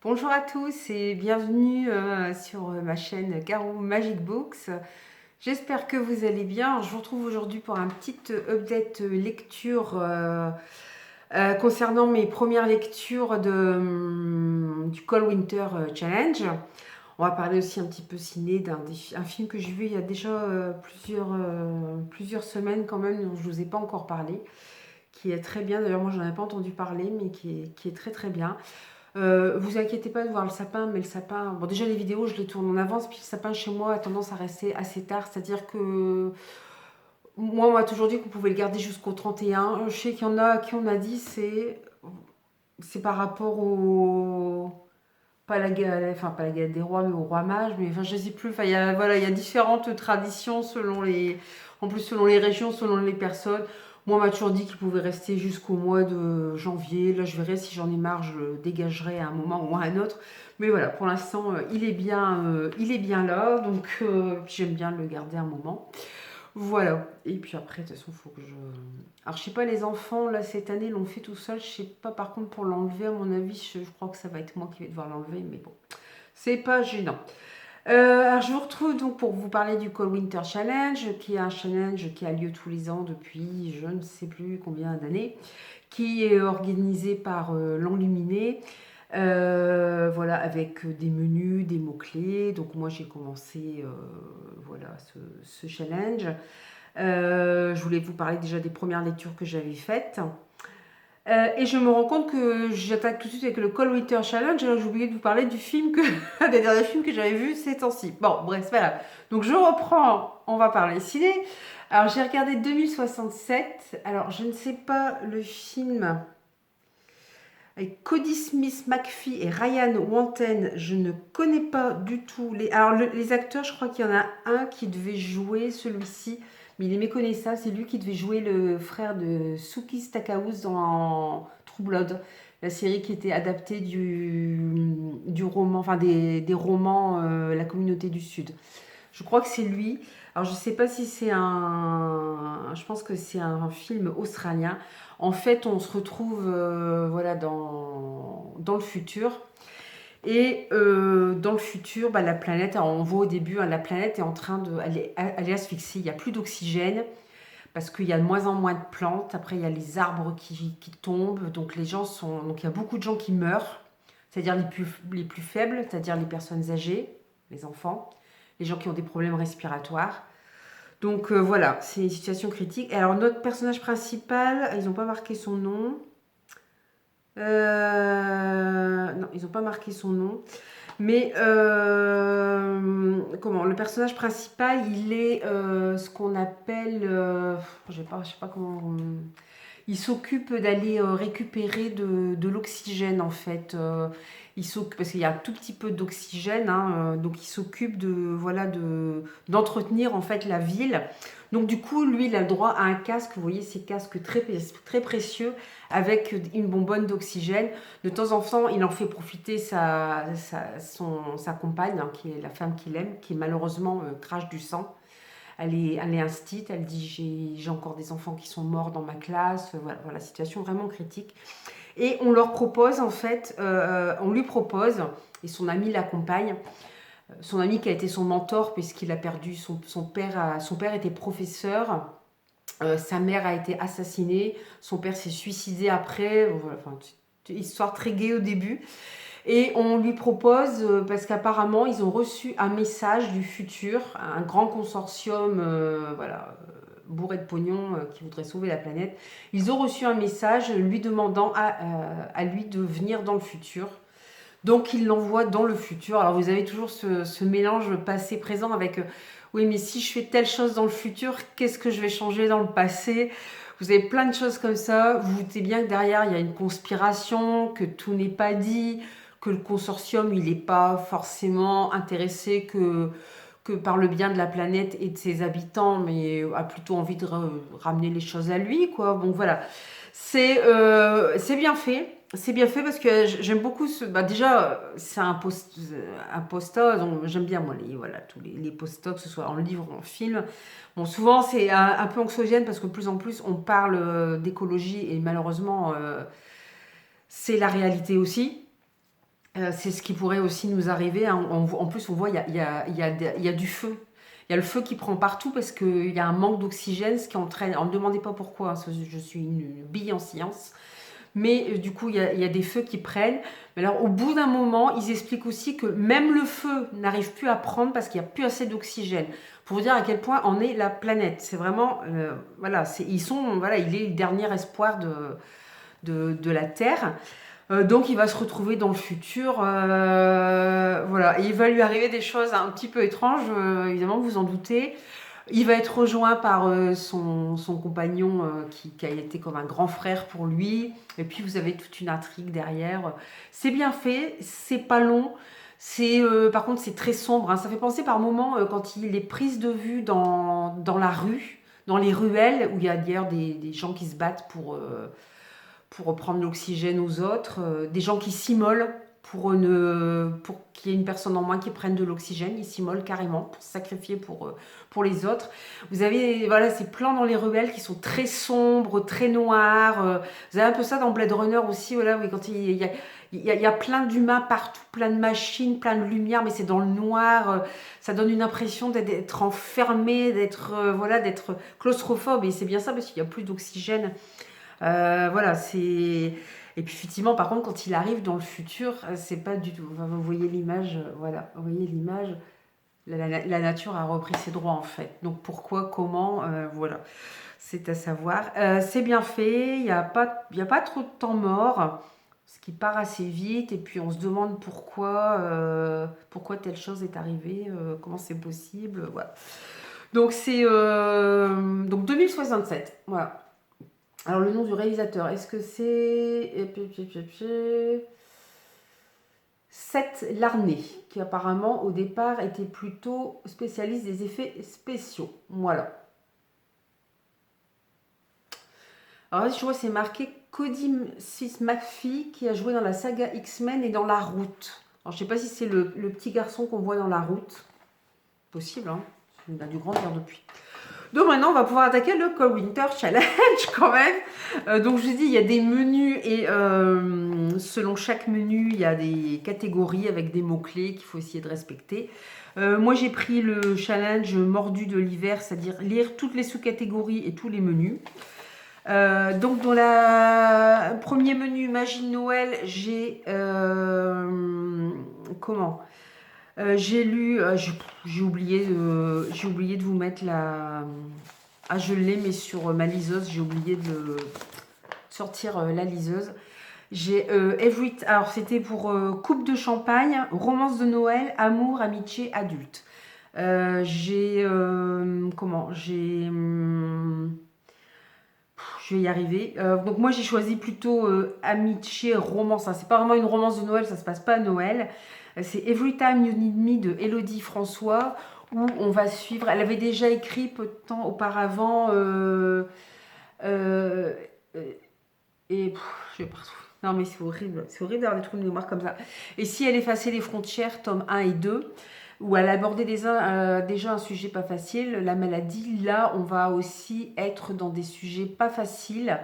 Bonjour à tous et bienvenue sur ma chaîne Caro Magic Books. J'espère que vous allez bien. Alors, je vous retrouve aujourd'hui pour un petit update lecture concernant mes premières lectures du Cold Winter Challenge. On va parler aussi un petit peu ciné d'un film que j'ai vu il y a déjà plusieurs semaines quand même, dont je ne vous ai pas encore parlé, qui est très bien. D'ailleurs, moi, j'en ai pas entendu parler, mais qui est très très bien. Vous inquiétez pas de voir le sapin, mais le sapin, bon déjà les vidéos je les tourne en avance, puis le sapin chez moi a tendance à rester assez tard, c'est-à-dire que moi on m'a toujours dit qu'on pouvait le garder jusqu'au 31. Je sais qu'il y en a à qui on a dit c'est par rapport au pas la galette, enfin pas la galette des rois mais au roi mage, mais enfin je sais plus, enfin il y a voilà, il y a différentes traditions en plus selon les régions, selon les personnes. Moi, on m'a toujours dit qu'il pouvait rester jusqu'au mois de janvier. Là, je verrai si j'en ai marre, je le dégagerai à un moment ou à un autre. Mais voilà, pour l'instant, il est bien là. Donc, j'aime bien le garder un moment. Voilà. Et puis après, de toute façon, il faut que je... Alors, je sais pas, les enfants, là, cette année, l'ont fait tout seul. Je sais pas, par contre, pour l'enlever, à mon avis, je crois que ça va être moi qui vais devoir l'enlever. Mais bon, c'est pas gênant. Alors je vous retrouve donc pour vous parler du Cold Winter Challenge, qui est un challenge qui a lieu tous les ans depuis je ne sais plus combien d'années, qui est organisé par l'Enluminé, voilà, avec des menus, des mots-clés. Donc moi j'ai commencé voilà, ce challenge. Je voulais vous parler déjà des premières lectures que j'avais faites. Et je me rends compte que j'attaque tout de suite avec le Cold Winter Challenge. Alors j'ai oublié de vous parler du film des derniers films que j'avais vus ces temps-ci. Bon, bref, c'est pas grave. Donc je reprends, on va parler ciné. Alors j'ai regardé 2067. Alors je ne sais pas le film avec Cody Smith McPhee et Ryan Wanten. Je ne connais pas du tout Alors les acteurs, je crois qu'il y en a un qui devait jouer celui-ci, mais il est méconnaissable. C'est lui qui devait jouer le frère de Suki Stackhouse dans True Blood, la série qui était adaptée du roman, enfin des romans La Communauté du Sud. Je crois que c'est lui. Alors je ne sais pas si c'est je pense que c'est un film australien. En fait, on se retrouve voilà, dans le futur. Et dans le futur, bah, la planète, alors on voit au début, hein, la planète est en train elle est asphyxiée. Il n'y a plus d'oxygène parce qu'il y a de moins en moins de plantes. Après, il y a les arbres qui tombent. Donc donc il y a beaucoup de gens qui meurent, c'est-à-dire les plus faibles, c'est-à-dire les personnes âgées, les enfants, les gens qui ont des problèmes respiratoires. Donc voilà, c'est une situation critique. Et alors notre personnage principal, ils n'ont pas marqué son nom. Non, ils n'ont pas marqué son nom. Mais comment le personnage principal, il est ce qu'on appelle, je sais pas comment. Il s'occupe d'aller récupérer de l'oxygène en fait. Parce qu'il y a un tout petit peu d'oxygène, hein, donc il s'occupe d'entretenir en fait la ville. Donc du coup, lui, il a le droit à un casque. Vous voyez ces casques très précieux avec une bonbonne d'oxygène. De temps en temps, il en fait profiter sa compagne, hein, qui est la femme qu'il aime, qui malheureusement crache du sang. Elle est instite, elle dit j'ai encore des enfants qui sont morts dans ma classe, voilà, situation vraiment critique. Et on leur propose en fait, on lui propose, et son ami l'accompagne, son ami qui a été son mentor puisqu'il a perdu son père, son père était professeur, sa mère a été assassinée, son père s'est suicidé après, voilà, enfin, histoire très gaie au début. Et on lui propose, parce qu'apparemment, ils ont reçu un message du futur, un grand consortium, voilà, bourré de pognon, qui voudrait sauver la planète. Ils ont reçu un message lui demandant à lui de venir dans le futur. Donc, ils l'envoient dans le futur. Alors, vous avez toujours ce mélange passé-présent avec, oui, mais si je fais telle chose dans le futur, qu'est-ce que je vais changer dans le passé? Vous avez plein de choses comme ça. Vous vous doutez bien que derrière, il y a une conspiration, que tout n'est pas dit, que le consortium, il n'est pas forcément intéressé que par le bien de la planète et de ses habitants, mais a plutôt envie de ramener les choses à lui, quoi. Bon, voilà. C'est bien fait. C'est bien fait parce que j'aime beaucoup bah déjà, c'est un posta, donc j'aime bien, moi, voilà, tous les postas, que ce soit en livre ou en film. Bon, souvent, c'est un peu anxiogène parce que de plus en plus, on parle d'écologie et malheureusement, c'est la réalité aussi. C'est ce qui pourrait aussi nous arriver, hein. En plus, on voit, il y a du feu. Il y a le feu qui prend partout parce qu'il y a un manque d'oxygène, ce qui entraîne... Alors, ne me demandez pas pourquoi, hein, je suis une bille en science. Mais du coup, il y a des feux qui prennent. Mais alors, au bout d'un moment, ils expliquent aussi que même le feu n'arrive plus à prendre parce qu'il n'y a plus assez d'oxygène. Pour vous dire à quel point en est la planète. C'est vraiment... voilà, voilà, il est le dernier espoir de la Terre. Donc il va se retrouver dans le futur, voilà, et il va lui arriver des choses un petit peu étranges, évidemment vous vous en doutez. Il va être rejoint par son compagnon qui a été comme un grand frère pour lui, et puis vous avez toute une intrigue derrière. C'est bien fait, c'est pas long, par contre c'est très sombre, hein. Ça fait penser par moments quand il est prise de vue dans la rue, dans les ruelles, où il y a d'ailleurs des gens qui se battent pour reprendre l'oxygène aux autres, des gens qui s'immolent pour qu'il y ait une personne en moins qui prenne de l'oxygène, ils s'immolent carrément pour se sacrifier pour les autres. Vous avez voilà, ces plans dans les ruelles qui sont très sombres, très noirs. Vous avez un peu ça dans Blade Runner aussi, voilà, oui, quand il y a plein d'humains partout, plein de machines, plein de lumière, mais c'est dans le noir. Ça donne une impression d'être enfermé, d'être claustrophobe. Et c'est bien ça parce qu'il n'y a plus d'oxygène. Voilà, c'est... Et puis effectivement, par contre, quand il arrive dans le futur, c'est pas du tout... Enfin, vous voyez l'image, voilà, vous voyez l'image, la nature a repris ses droits en fait. Donc pourquoi, comment, voilà, c'est à savoir. C'est bien fait, il y a pas trop de temps mort, ce qui part assez vite, et puis on se demande pourquoi telle chose est arrivée, comment c'est possible, voilà. Donc c'est donc 2067, voilà. Alors, le nom du réalisateur, est-ce que c'est Seth Larney, qui apparemment au départ était plutôt spécialiste des effets spéciaux. Voilà. Alors là, je vois, c'est marqué Cody Smith-McPhee qui a joué dans la saga X-Men et dans La Route. Alors, je ne sais pas si c'est le petit garçon qu'on voit dans La Route. Possible, hein. Il a dû grandir depuis. Donc maintenant, on va pouvoir attaquer le Cold Winter Challenge quand même. Donc je vous dis, il y a des menus et selon chaque menu, il y a des catégories avec des mots-clés qu'il faut essayer de respecter. Moi, j'ai pris le challenge mordu de l'hiver, c'est-à-dire lire toutes les sous-catégories et tous les menus. Donc dans le premier menu Magie de Noël, j'ai... comment j'ai lu, j'ai oublié de vous mettre la... Ah, je l'ai, mais sur ma liseuse, j'ai oublié de sortir la liseuse. J'ai alors c'était pour coupe de champagne, romance de Noël, amour, amitié, adulte. J'ai je vais y arriver. Donc moi j'ai choisi plutôt amitié, romance. Hein. C'est pas vraiment une romance de Noël, ça se passe pas à Noël. C'est Every Time You Need Me de Elodie François, où on va suivre. Elle avait déjà écrit peu de temps auparavant. Euh, et je vais partout. Non mais c'est horrible d'avoir des trucs de mémoire comme ça. Et si elle effaçait les frontières, tome 1 et 2, où elle abordait déjà un sujet pas facile, la maladie. Là, on va aussi être dans des sujets pas faciles.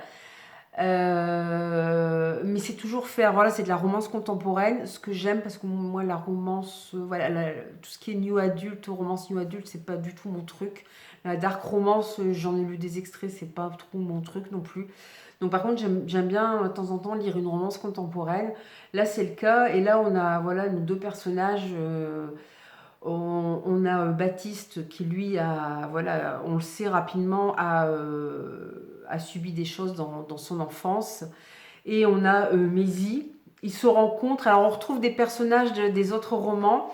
Mais c'est toujours faire, voilà, c'est de la romance contemporaine, ce que j'aime parce que moi la romance, voilà, tout ce qui est new adulte, romance new adulte, c'est pas du tout mon truc. La dark romance, j'en ai lu des extraits, c'est pas trop mon truc non plus. Donc par contre, j'aime bien de temps en temps lire une romance contemporaine. Là, c'est le cas, et là on a voilà nos deux personnages. On a Baptiste qui lui a, voilà, on le sait rapidement, a subi des choses dans son enfance. Et on a Maisie. Ils se rencontrent. Alors on retrouve des personnages des autres romans.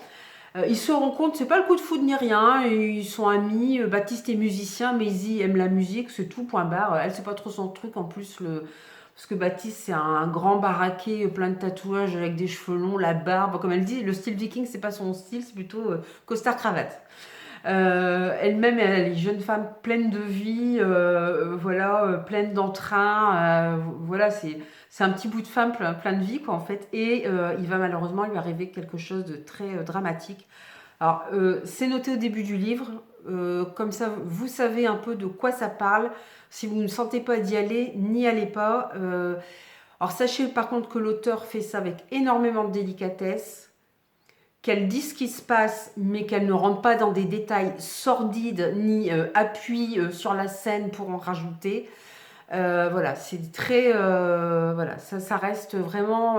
Ils se rencontrent, c'est pas le coup de foudre ni rien. Ils sont amis. Baptiste est musicien, Maisie aime la musique, c'est tout, point barre. Elle, c'est pas trop son truc en plus. Parce que Baptiste, c'est un grand baraqué, plein de tatouages avec des cheveux longs, la barbe. Comme elle dit, le style viking, c'est pas son style, c'est plutôt costard-cravate. Elle-même, elle est jeune femme pleine de vie, voilà, pleine d'entrain. Voilà, c'est un petit bout de femme plein de vie, quoi, en fait. Et il va malheureusement lui arriver quelque chose de très dramatique. Alors, c'est noté au début du livre. Comme ça, vous savez un peu de quoi ça parle. Si vous ne sentez pas d'y aller, n'y allez pas. Alors sachez par contre que l'auteur fait ça avec énormément de délicatesse, qu'elle dit ce qui se passe, mais qu'elle ne rentre pas dans des détails sordides, ni appuie sur la scène pour en rajouter. Voilà, c'est très... voilà, ça reste vraiment...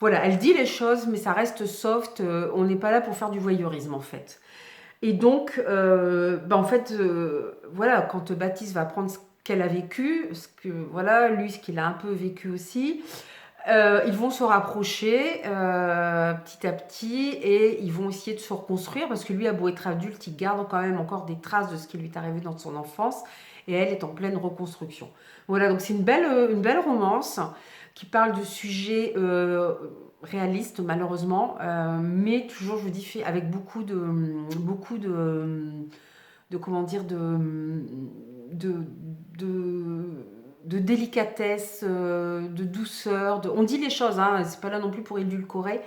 voilà, elle dit les choses, mais ça reste soft. On n'est pas là pour faire du voyeurisme, en fait. Et donc, en fait, voilà, quand Baptiste va apprendre ce qu'elle a vécu, voilà, lui, ce qu'il a un peu vécu aussi, ils vont se rapprocher petit à petit et ils vont essayer de se reconstruire parce que lui a beau être adulte, il garde quand même encore des traces de ce qui lui est arrivé dans son enfance et elle est en pleine reconstruction. Voilà, donc c'est une belle romance qui parle de sujets réalistes malheureusement, mais toujours, je vous dis, fait avec beaucoup de comment dire, de, de, de délicatesse, de douceur. On dit les choses, hein, c'est pas là non plus pour édulcorer,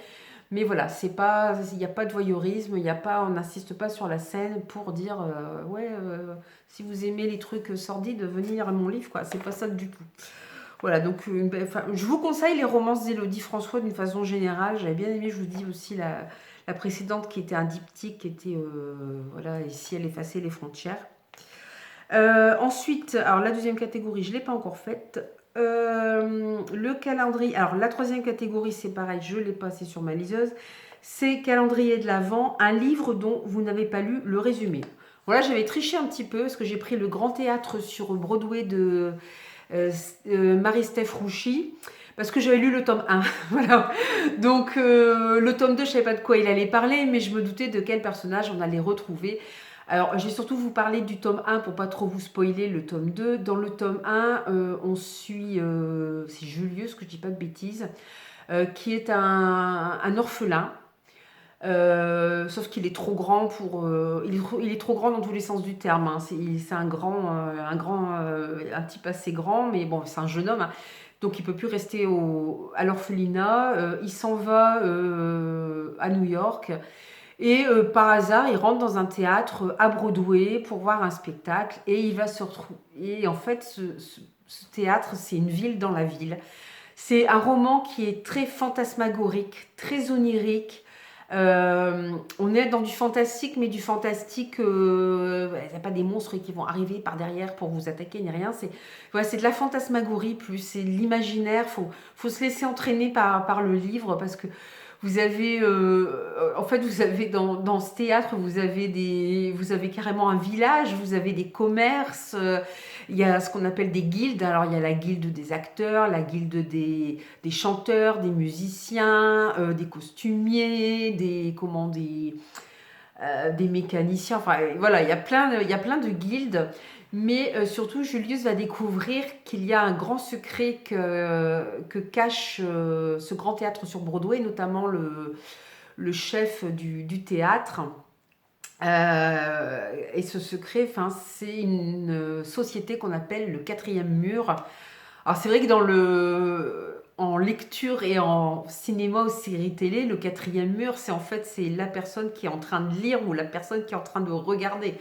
mais voilà, c'est pas, il n'y a pas de voyeurisme, il y a pas, on n'insiste pas sur la scène pour dire ouais, si vous aimez les trucs sordides, venez lire mon livre, quoi. C'est pas ça du tout. Voilà, donc je vous conseille les romances d'Élodie François d'une façon générale. J'avais bien aimé, je vous dis aussi la précédente qui était un diptyque, qui était voilà, ici elle effaçait les frontières. Ensuite, alors la deuxième catégorie, je ne l'ai pas encore faite. Le calendrier, alors la troisième catégorie, c'est pareil, je l'ai passé sur ma liseuse. C'est Calendrier de l'Avent, un livre dont vous n'avez pas lu le résumé. Voilà, j'avais triché un petit peu parce que j'ai pris le Grand Théâtre sur Broadway de Marie-Steph Rouchy parce que j'avais lu le tome 1. Voilà. Donc le tome 2, je ne savais pas de quoi il allait parler, mais je me doutais de quel personnage on allait retrouver. Alors, je vais surtout vous parler du tome 1 pour pas trop vous spoiler le tome 2. Dans le tome 1, on suit, c'est Julius, que je dis pas de bêtises, qui est un orphelin. Sauf qu'il est trop grand pour... il est trop grand dans tous les sens du terme. Hein. C'est un type assez grand, mais bon, c'est un jeune homme. Hein. Donc il peut plus rester à l'orphelinat. Il s'en va à New York. Et par hasard, il rentre dans un théâtre à Broadway pour voir un spectacle et il va se retrouver. Et en fait, ce théâtre, c'est une ville dans la ville. C'est un roman qui est très fantasmagorique, très onirique. On est dans du fantastique, mais du fantastique, il n'y a pas des monstres qui vont arriver par derrière pour vous attaquer ni rien. C'est de la fantasmagorie plus, c'est de l'imaginaire. Faut se laisser entraîner par le livre parce que vous avez, en fait, vous avez dans ce théâtre, vous avez carrément un village, vous avez des commerces, il y a ce qu'on appelle des guildes. Alors, il y a la guilde des acteurs, la guilde des chanteurs, des musiciens, des costumiers, des mécaniciens. Enfin, voilà, il y a plein de guildes. Mais surtout, Julius va découvrir qu'il y a un grand secret que cache ce grand théâtre sur Broadway, notamment le chef du théâtre. Et ce secret, c'est une société qu'on appelle le quatrième mur. Alors c'est vrai que en lecture et en cinéma ou série télé, le quatrième mur, c'est la personne qui est en train de lire ou la personne qui est en train de regarder.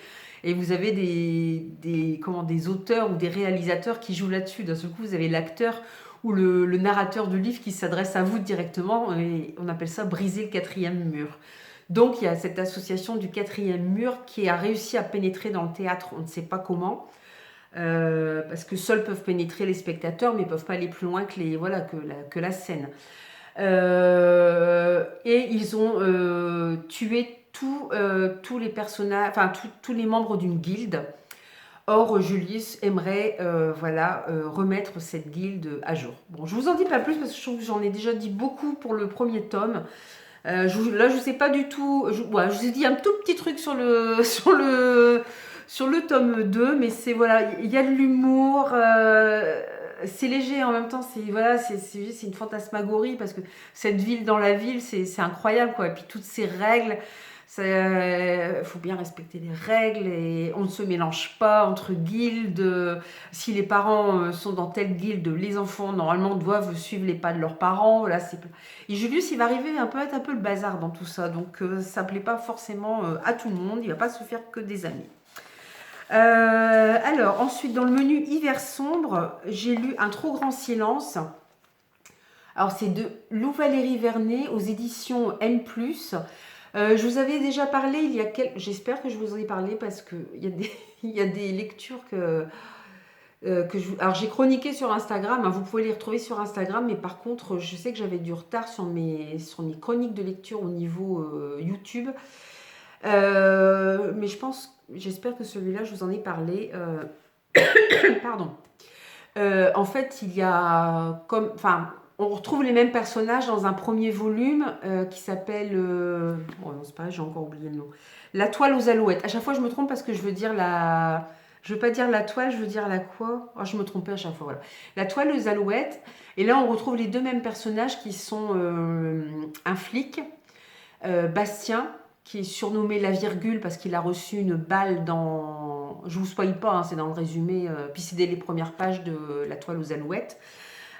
Et vous avez des auteurs ou des réalisateurs qui jouent là-dessus. D'un seul coup, vous avez l'acteur ou le narrateur du livre qui s'adresse à vous directement. Et on appelle ça briser le quatrième mur. Donc, il y a cette association du quatrième mur qui a réussi à pénétrer dans le théâtre. On ne sait pas comment. Parce que seuls peuvent pénétrer les spectateurs, mais ils ne peuvent pas aller plus loin que la scène. Et ils ont tué tous les personnages, tous les membres d'une guilde. Or, Julius aimerait remettre cette guilde à jour. Bon, je vous en dis pas plus parce que je trouve que j'en ai déjà dit beaucoup pour le premier tome. Là, je ne sais pas du tout. Je vous ai dit un tout petit truc sur le tome 2, mais il y a de l'humour. C'est léger en même temps, c'est une fantasmagorie parce que cette ville dans la ville, c'est incroyable, quoi. Et puis toutes ces règles, il faut bien respecter les règles et on ne se mélange pas entre guildes. Si les parents sont dans telle guilde, les enfants normalement doivent suivre les pas de leurs parents. Voilà, et Julius, il va arriver être un peu le bazar dans tout ça, donc ça ne plaît pas forcément à tout le monde. Il ne va pas se faire que des amis. Alors, ensuite, dans le menu Hiver sombre, j'ai lu Un trop grand silence. Alors, c'est de Lou Valérie Vernet aux éditions M+. Je vous avais déjà parlé il y a quelques... J'espère que je vous en ai parlé parce qu'il y a des, il y a des lectures Alors, j'ai chroniqué sur Instagram, hein, vous pouvez les retrouver sur Instagram, mais par contre, je sais que j'avais du retard sur mes chroniques de lecture au niveau YouTube. Mais j'espère que celui-là, je vous en ai parlé. Pardon. En fait, il y a comme, enfin, on retrouve les mêmes personnages dans un premier volume qui s'appelle, oh non, c'est pareil, j'ai encore oublié le nom. La toile aux alouettes. À chaque fois, je me trompe parce que je veux pas dire la toile, je veux dire la quoi. Oh, je me trompais à chaque fois. Voilà. La toile aux alouettes. Et là, on retrouve les deux mêmes personnages qui sont un flic, Bastien, qui est surnommé la virgule parce qu'il a reçu une balle dans... Je vous spoil pas, hein, c'est dans le résumé, puis c'est dès les premières pages de La toile aux alouettes,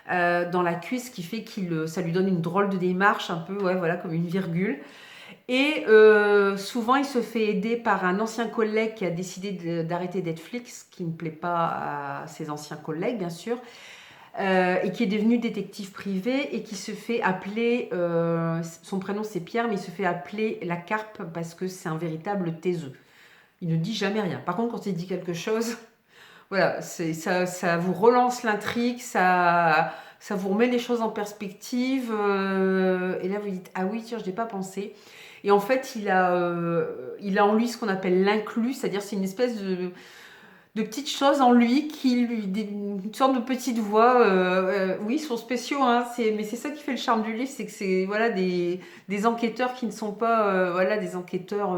dans la cuisse, qui fait ça lui donne une drôle de démarche, un peu, ouais, voilà, comme une virgule. Et souvent, il se fait aider par un ancien collègue qui a décidé d'arrêter Netflix, qui ne plaît pas à ses anciens collègues, bien sûr, et qui est devenu détective privé et qui se fait appeler, son prénom c'est Pierre, mais il se fait appeler la Carpe parce que c'est un véritable taiseux. Il ne dit jamais rien. Par contre, quand il dit quelque chose, voilà, ça vous relance l'intrigue, ça vous remet les choses en perspective, et là vous dites, ah oui, tiens, je n'ai pas pensé. Et en fait, il a en lui ce qu'on appelle l'inclus, c'est-à-dire c'est une espèce de petites choses en lui, une sorte de petite voix. Oui, ils sont spéciaux, hein, mais c'est ça qui fait le charme du livre, c'est que c'est, voilà, des enquêteurs qui ne sont pas, voilà, des enquêteurs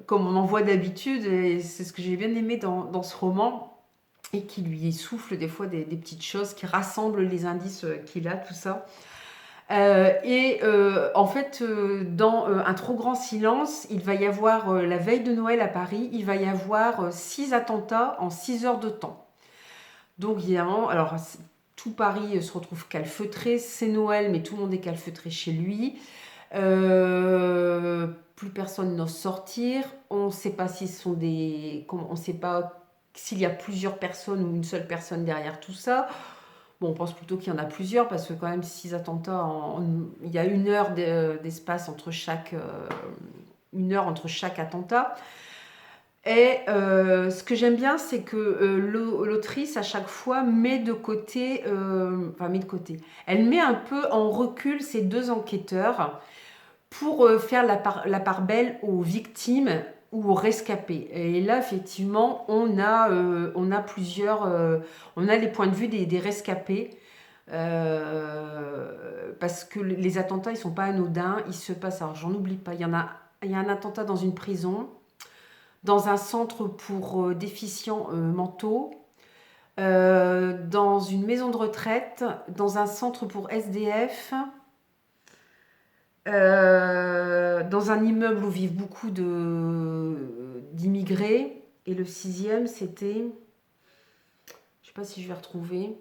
comme on en voit d'habitude, et c'est ce que j'ai bien aimé dans ce roman, et qui lui souffle des fois des petites choses, qui rassemblent les indices qu'il a, tout ça. En fait, dans Un trop grand silence, il va y avoir, la veille de Noël à Paris, il va y avoir 6 attentats en 6 heures de temps. Donc évidemment, alors tout Paris se retrouve calfeutré, c'est Noël, mais tout le monde est calfeutré chez lui. Plus personne n'ose sortir. On ne sait pas on sait pas s'il y a plusieurs personnes ou une seule personne derrière tout ça. Bon, on pense plutôt qu'il y en a plusieurs parce que quand même 6 attentats, il y a 1 heure d'espace entre chaque, 1 heure entre chaque attentat. Et ce que j'aime bien, c'est que l'autrice, à chaque fois, met de côté, elle met un peu en recul ces deux enquêteurs pour faire la part belle aux victimes ou aux rescapés. Et là, effectivement, on a les points de vue des rescapés. Parce que les attentats, ils sont pas anodins. Il se passe, alors j'en oublie pas, il y a un attentat dans une prison, dans un centre pour déficients mentaux, dans une maison de retraite, dans un centre pour SDF, dans un immeuble où vivent beaucoup d'immigrés. Et le 6e, c'était... Je sais pas si je vais retrouver.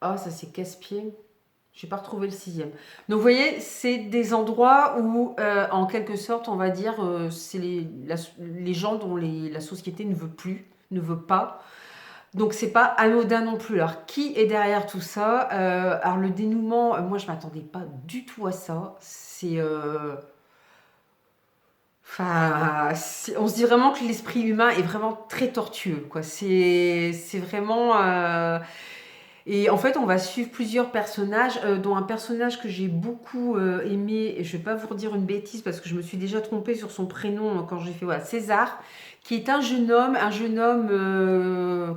Ah, ça c'est casse-pied. Je n'ai pas retrouvé le 6e. Donc vous voyez, c'est des endroits où, en quelque sorte, on va dire, c'est les gens dont la société ne veut pas. Donc c'est pas anodin non plus. Alors qui est derrière tout ça? Alors le dénouement, moi je m'attendais pas du tout à ça. Enfin, on se dit vraiment que l'esprit humain est vraiment très tortueux, quoi. C'est vraiment... Et en fait, on va suivre plusieurs personnages, dont un personnage que j'ai beaucoup aimé, et je vais pas vous redire une bêtise parce que je me suis déjà trompée sur son prénom quand j'ai fait, voilà, César, qui est un jeune homme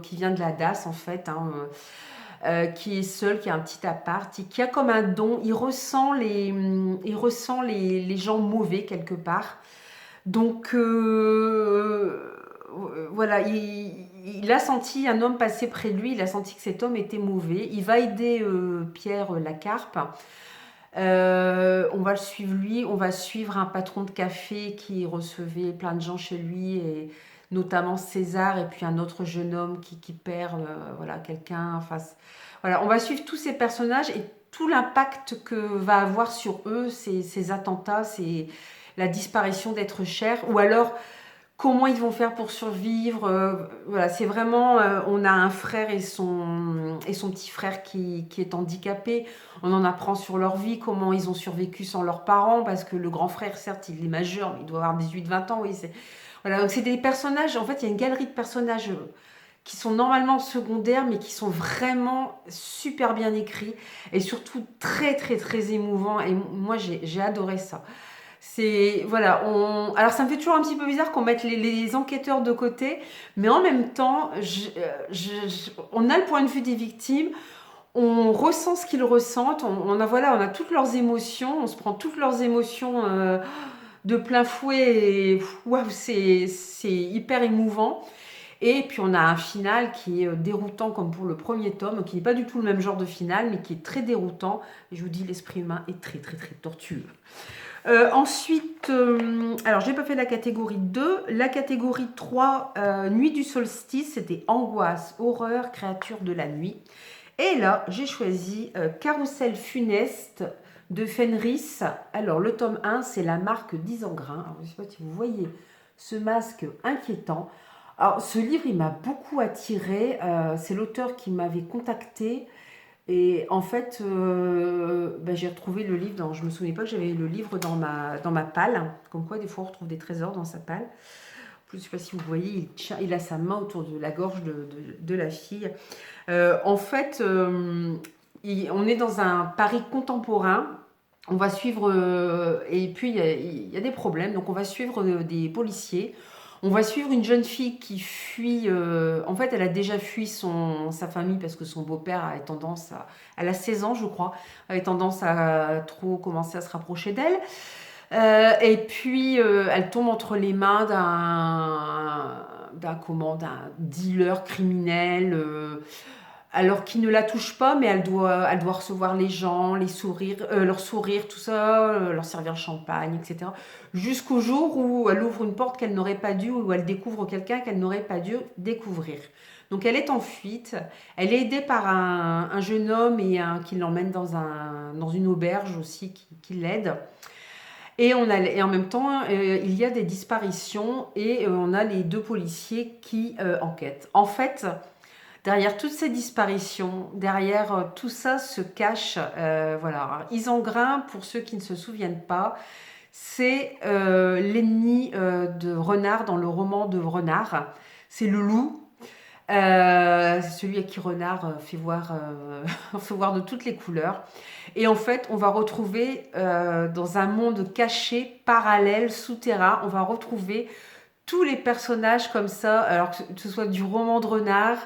qui vient de la DAS en fait, hein, qui est seul, qui a un petit appart, qui a comme un don, il ressent les gens mauvais quelque part. Donc voilà, il a senti un homme passer près de lui, il a senti que cet homme était mauvais. Il va aider Pierre Lacarpe. On va le suivre lui, on va suivre un patron de café qui recevait plein de gens chez lui, et notamment César, et puis un autre jeune homme qui perd voilà, quelqu'un. Enfin, voilà, on va suivre tous ces personnages et tout l'impact que va avoir sur eux ces attentats, la disparition d'êtres chers, ou alors comment ils vont faire pour survivre. Voilà, c'est vraiment, on a un frère et son petit frère qui est handicapé. On en apprend sur leur vie, comment ils ont survécu sans leurs parents, parce que le grand frère, certes, il est majeur, mais il doit avoir 18-20 ans. Oui, voilà, donc c'est des personnages, en fait, il y a une galerie de personnages qui sont normalement secondaires, mais qui sont vraiment super bien écrits, et surtout très, très, très émouvants. Et moi, j'ai adoré ça. C'est, voilà, alors ça me fait toujours un petit peu bizarre qu'on mette les enquêteurs de côté, mais en même temps, on a le point de vue des victimes, on ressent ce qu'ils ressentent, voilà, on a toutes leurs émotions, on se prend toutes leurs émotions de plein fouet, et waouh, c'est hyper émouvant. Et puis on a un final qui est déroutant comme pour le premier tome, qui n'est pas du tout le même genre de final, mais qui est très déroutant. Et je vous dis, l'esprit humain est très, très, très tortueux. Ensuite, alors j'ai pas fait la catégorie 2. La catégorie 3, Nuit du solstice, c'était angoisse, horreur, créature de la nuit. Et là, j'ai choisi Carrousel funeste de Fenris. Alors, le tome 1, c'est la marque d'Isengrin. Alors, je ne sais pas si vous voyez ce masque inquiétant. Alors, ce livre, il m'a beaucoup attiré. C'est l'auteur qui m'avait contacté. Et en fait, j'ai retrouvé le livre je me souvenais pas que j'avais le livre dans ma palle. Comme quoi, des fois, on retrouve des trésors dans sa palle. Je ne sais pas si vous voyez, il a sa main autour de la gorge de la fille. En fait, on est dans un Paris contemporain. On va suivre, et puis il y a des problèmes, donc on va suivre des policiers. On va suivre une jeune fille qui fuit. En fait, elle a déjà fui sa famille parce que son beau-père a tendance à. Elle a 16 ans, je crois, avait tendance à trop commencer à se rapprocher d'elle. Et puis, elle tombe entre les mains d'un dealer criminel. Alors qu'il ne la touche pas, mais elle doit recevoir les gens, leur sourire, tout ça, leur servir le champagne, etc. Jusqu'au jour où elle ouvre une porte qu'elle n'aurait pas dû, où elle découvre quelqu'un qu'elle n'aurait pas dû découvrir. Donc elle est en fuite, elle est aidée par un jeune homme qui l'emmène dans une auberge aussi, qui l'aide. Et en même temps, il y a des disparitions et on a les deux policiers qui enquêtent. En fait, derrière toutes ces disparitions, derrière tout ça se cache, voilà. Alors, Isengrin, pour ceux qui ne se souviennent pas, c'est l'ennemi de Renard dans le roman de Renard. C'est le loup. Celui à qui Renard fait voir de toutes les couleurs. Et en fait, on va retrouver dans un monde caché, parallèle, souterrain, on va retrouver tous les personnages comme ça, alors que ce soit du roman de Renard,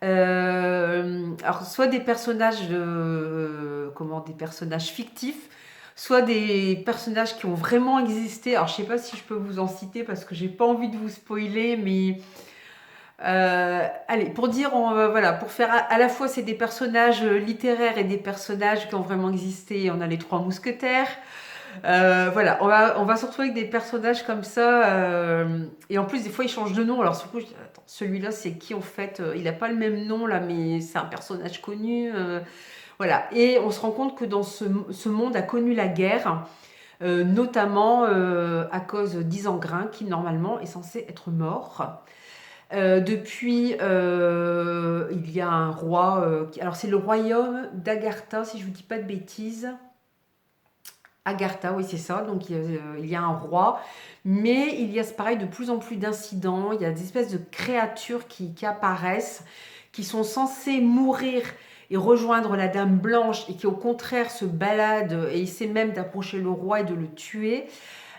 alors soit des personnages des personnages fictifs, soit des personnages qui ont vraiment existé. Alors je sais pas si je peux vous en citer parce que j'ai pas envie de vous spoiler, mais allez, pour dire, voilà, pour faire à la fois c'est des personnages littéraires et des personnages qui ont vraiment existé. On a les Trois Mousquetaires. Voilà, on va se retrouver avec des personnages comme ça. Et en plus, des fois, ils changent de nom. Alors, surtout, attends, celui-là, c'est qui en fait? Il n'a pas le même nom là, mais c'est un personnage connu. Voilà. Et on se rend compte que dans ce monde a connu la guerre, notamment à cause d'Isengrin, qui normalement est censé être mort. Depuis, il y a un roi. Alors, c'est le royaume d'Agartha, si je ne vous dis pas de bêtises. Agartha, oui, c'est ça. Donc, il y a un roi. Mais il y a, c'est pareil, de plus en plus d'incidents. Il y a des espèces de créatures qui apparaissent, qui sont censées mourir et rejoindre la Dame Blanche, et qui, au contraire, se baladent et essaient même d'approcher le roi et de le tuer.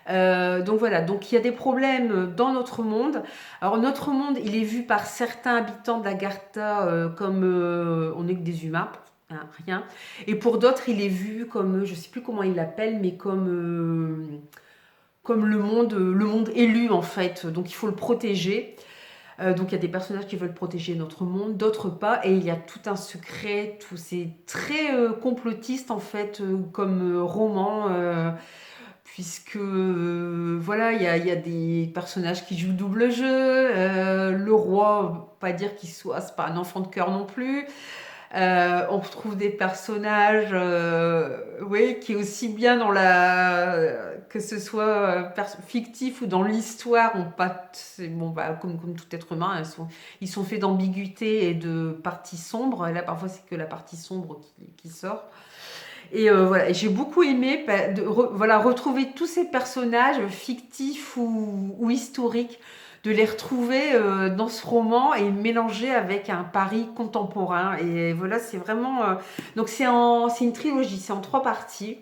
Donc voilà, donc il y a des problèmes dans notre monde. Alors notre monde, il est vu par certains habitants d'Agartha comme on n'est que des humains, hein, rien. Et pour d'autres, il est vu comme, je ne sais plus comment ils l'appellent, mais comme le monde élu en fait. Donc il faut le protéger. Donc il y a des personnages qui veulent protéger notre monde, d'autres pas, et il y a tout un secret, c'est très complotiste en fait comme roman. Puisque voilà, il y a des personnages qui jouent double jeu. Le roi, pas dire c'est pas un enfant de cœur non plus. On retrouve des personnages, oui, qui est aussi bien dans que ce soit fictif ou dans l'histoire, bon, bah, comme tout être humain, ils sont faits d'ambiguïté et de parties sombres. Et là, parfois, c'est que la partie sombre qui sort. Et voilà, et j'ai beaucoup aimé voilà, retrouver tous ces personnages fictifs ou historiques, de les retrouver dans ce roman et mélanger avec un Paris contemporain. Et voilà, c'est vraiment... donc c'est une trilogie, c'est en 3 parties.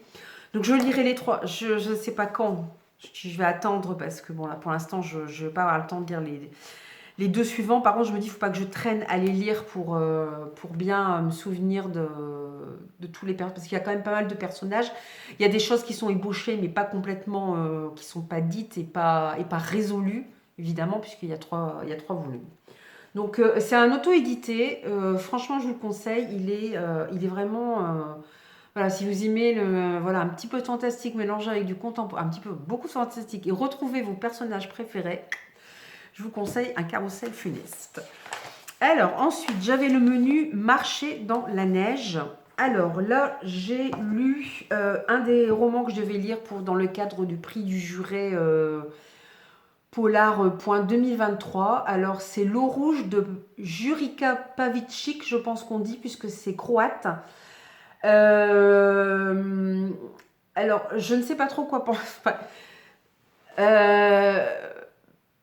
Donc je lirai les 3. Je ne sais pas quand. Je vais attendre parce que bon, là, pour l'instant, je ne vais pas avoir le temps de lire les 2 suivants. Par contre, je me dis, il ne faut pas que je traîne à les lire pour bien me souvenir de tous les personnages. Parce qu'il y a quand même pas mal de personnages. Il y a des choses qui sont ébauchées, mais pas complètement, qui ne sont pas dites et pas résolues, évidemment, puisqu'il y a 3 volumes. Donc, c'est un auto-édité. Franchement, je vous le conseille. Il est vraiment... voilà, si vous aimez voilà, un petit peu fantastique mélangé avec du contemporain, un petit peu beaucoup de fantastique, et retrouvez vos personnages préférés, je vous conseille Un carrousel funeste. Alors, ensuite, j'avais le menu Marcher dans la neige. Alors là, j'ai lu un des romans que je devais lire dans le cadre du prix du Juret Polar.2023. Alors, c'est L'eau rouge de Jurica Pavičić, je pense qu'on dit, puisque c'est croate. Alors, je ne sais pas trop quoi penser.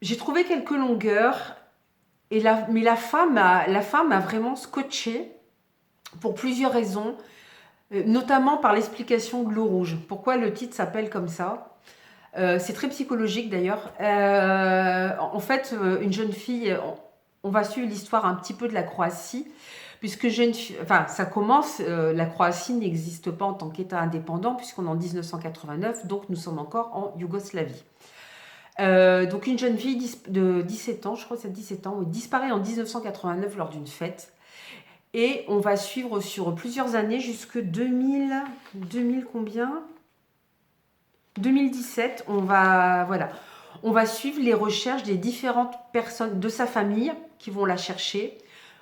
J'ai trouvé quelques longueurs, mais la femme a vraiment scotché pour plusieurs raisons, notamment par l'explication de L'eau rouge. Pourquoi le titre s'appelle comme ça? C'est très psychologique d'ailleurs. En fait, une jeune fille, on va suivre l'histoire un petit peu de la Croatie, puisque ça commence, la Croatie n'existe pas en tant qu'État indépendant, puisqu'on est en 1989, donc nous sommes encore en Yougoslavie. Donc une jeune fille de 17 ans, je crois que c'est 17 ans, disparaît en 1989 lors d'une fête. Et on va suivre sur plusieurs années, jusque 2000 combien 2017, on va suivre les recherches des différentes personnes de sa famille qui vont la chercher,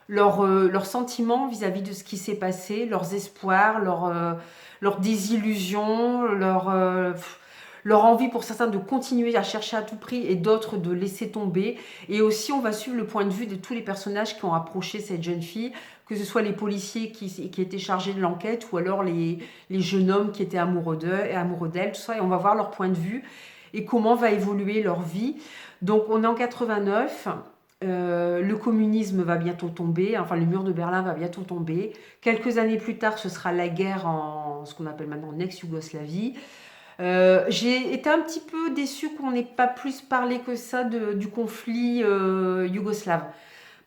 leurs sentiments vis-à-vis de ce qui s'est passé, leurs espoirs, leurs désillusions, leur envie pour certains de continuer à chercher à tout prix et d'autres de laisser tomber. Et aussi, on va suivre le point de vue de tous les personnages qui ont approché cette jeune fille, que ce soit les policiers qui étaient chargés de l'enquête ou alors les jeunes hommes qui étaient amoureux d'elle, tout ça. Et on va voir leur point de vue et comment va évoluer leur vie. Donc, on est en 89. Le communisme va bientôt tomber, enfin le mur de Berlin va bientôt tomber. Quelques années plus tard, ce sera la guerre en ce qu'on appelle maintenant ex-Yougoslavie. J'ai été un petit peu déçue qu'on n'ait pas plus parlé que ça du conflit yougoslave.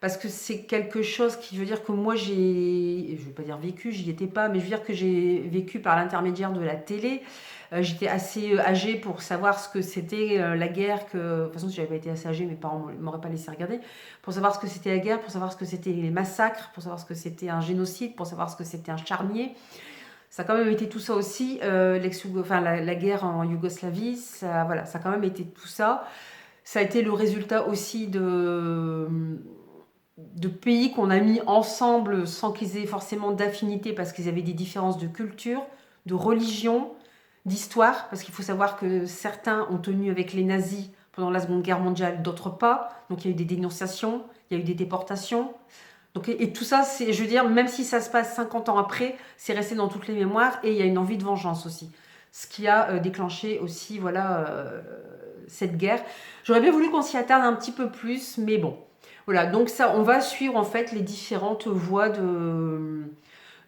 Parce que c'est quelque chose qui veut dire que moi je ne vais pas dire vécu, j'y étais pas, mais je veux dire que j'ai vécu par l'intermédiaire de la télé. J'étais assez âgée pour savoir ce que c'était la guerre. De toute façon, si j'avais pas été assez âgée, mes parents ne m'auraient pas laissé regarder. Pour savoir ce que c'était la guerre, pour savoir ce que c'était les massacres, pour savoir ce que c'était un génocide, pour savoir ce que c'était un charnier. Ça a quand même été tout ça aussi, la guerre en Yougoslavie, ça a quand même été tout ça. Ça a été le résultat aussi de pays qu'on a mis ensemble sans qu'ils aient forcément d'affinité, parce qu'ils avaient des différences de culture, de religion, d'histoire, parce qu'il faut savoir que certains ont tenu avec les nazis pendant la Seconde Guerre mondiale, d'autres pas. Donc il y a eu des dénonciations, il y a eu des déportations. Donc, et tout ça, je veux dire, même si ça se passe 50 ans après, c'est resté dans toutes les mémoires et il y a une envie de vengeance aussi. Ce qui a déclenché aussi, cette guerre. J'aurais bien voulu qu'on s'y attarde un petit peu plus, mais bon. Voilà, donc ça, on va suivre en fait les différentes voies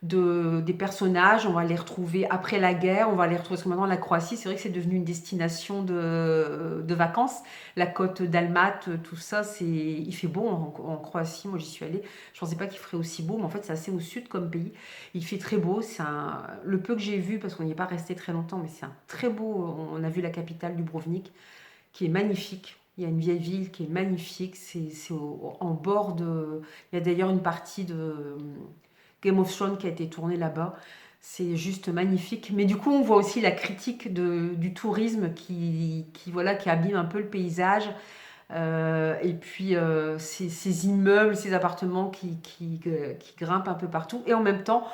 des personnages. On va les retrouver après la guerre, on va les retrouver, parce que maintenant la Croatie, c'est vrai que c'est devenu une destination de vacances. La côte d'Almaty, tout ça, il fait beau en Croatie. Moi j'y suis allée, je pensais pas qu'il ferait aussi beau, mais en fait c'est assez au sud comme pays. Il fait très beau, le peu que j'ai vu, parce qu'on n'y est pas resté très longtemps, mais c'est un très beau. On a vu la capitale, Dubrovnik, qui est magnifique. Il y a une vieille ville qui est magnifique, c'est en bord de... Il y a d'ailleurs une partie de Game of Thrones qui a été tournée là-bas. C'est juste magnifique. Mais du coup, on voit aussi la critique du tourisme qui abîme un peu le paysage. Et puis ces immeubles, ces appartements qui grimpent un peu partout. Et en même temps,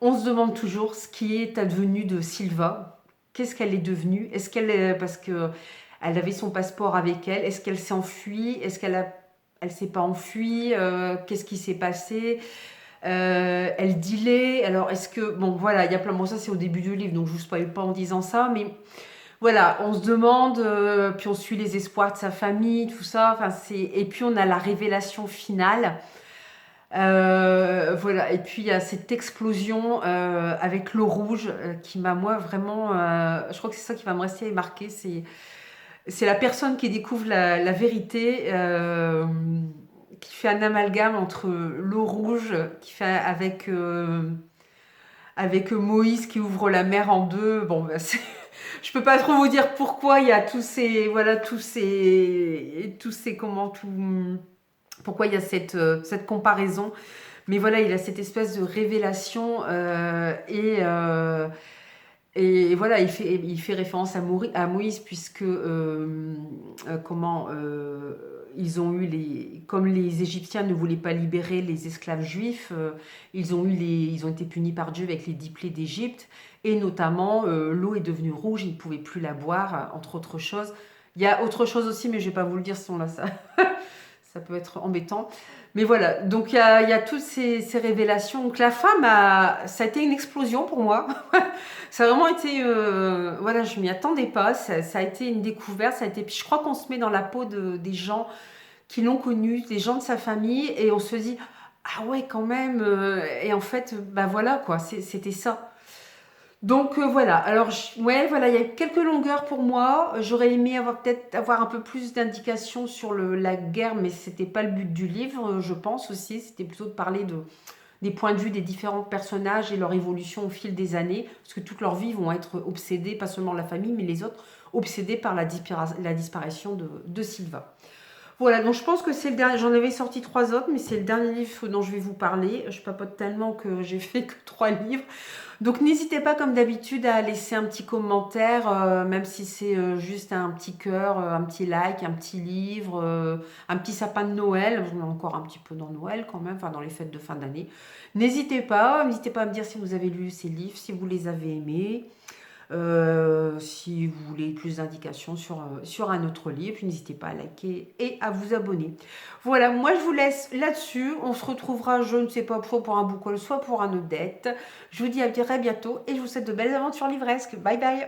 on se demande toujours ce qui est advenu de Silva. Qu'est-ce qu'elle est devenue? Est-ce qu'elle est, parce que elle avait son passeport avec elle, est-ce qu'elle s'est enfuie? Est-ce qu'elle a, elle s'est pas enfuie? Qu'est-ce qui s'est passé? Elle dealait. Alors, est-ce que, bon, voilà, il y a plein. Bon, ça c'est au début du livre, donc je vous spoil pas en disant ça, mais voilà, on se demande, puis on suit les espoirs de sa famille, tout ça. Enfin, et puis on a la révélation finale. Voilà, et puis il y a cette explosion avec l'eau rouge qui m'a, moi, vraiment. Je crois que c'est ça qui va me rester marqué. C'est la personne qui découvre la vérité, qui fait un amalgame entre l'eau rouge, qui fait avec Moïse qui ouvre la mer en deux. Bon, bah, je peux pas trop vous dire pourquoi il y a voilà, pourquoi il y a cette comparaison. Mais voilà, il a cette espèce de révélation et voilà, il fait référence à Moïse puisque ils ont eu comme les Égyptiens ne voulaient pas libérer les esclaves juifs, ils ont été punis par Dieu avec les 10 plaies d'Égypte et notamment l'eau est devenue rouge, ils ne pouvaient plus la boire, entre autres choses. Il y a autre chose aussi, mais je ne vais pas vous le dire, sinon là ça peut être embêtant. Mais voilà, donc il y a toutes ces révélations. Donc la femme, ça a été une explosion pour moi. Ça a vraiment été, voilà, je m'y attendais pas. Ça a été une découverte. Puis je crois qu'on se met dans la peau des gens qui l'ont connue, des gens de sa famille, et on se dit, ah ouais, quand même. Et en fait, bah voilà quoi, c'était ça. Donc voilà, alors ouais, voilà, il y a quelques longueurs pour moi. J'aurais aimé peut-être avoir un peu plus d'indications sur la guerre, mais c'était pas le but du livre, je pense aussi. C'était plutôt de parler des points de vue des différents personnages et leur évolution au fil des années, parce que toute leur vie vont être obsédés, pas seulement la famille, mais les autres, obsédés par la disparition de Silva. Voilà, donc je pense que c'est le dernier. J'en avais sorti 3 autres, mais c'est le dernier livre dont je vais vous parler. Je papote tellement que j'ai fait que 3 livres. Donc n'hésitez pas, comme d'habitude, à laisser un petit commentaire, même si c'est juste un petit cœur, un petit like, un petit livre, un petit sapin de Noël. On est encore un petit peu dans Noël quand même, enfin dans les fêtes de fin d'année. N'hésitez pas à me dire si vous avez lu ces livres, si vous les avez aimés. Si vous voulez plus d'indications sur un autre livre, n'hésitez pas à liker et à vous abonner. Voilà, moi je vous laisse là-dessus. On se retrouvera, je ne sais pas, soit pour un book haul, soit pour un autre date. Je vous dis à très bientôt et je vous souhaite de belles aventures livresques. Bye bye!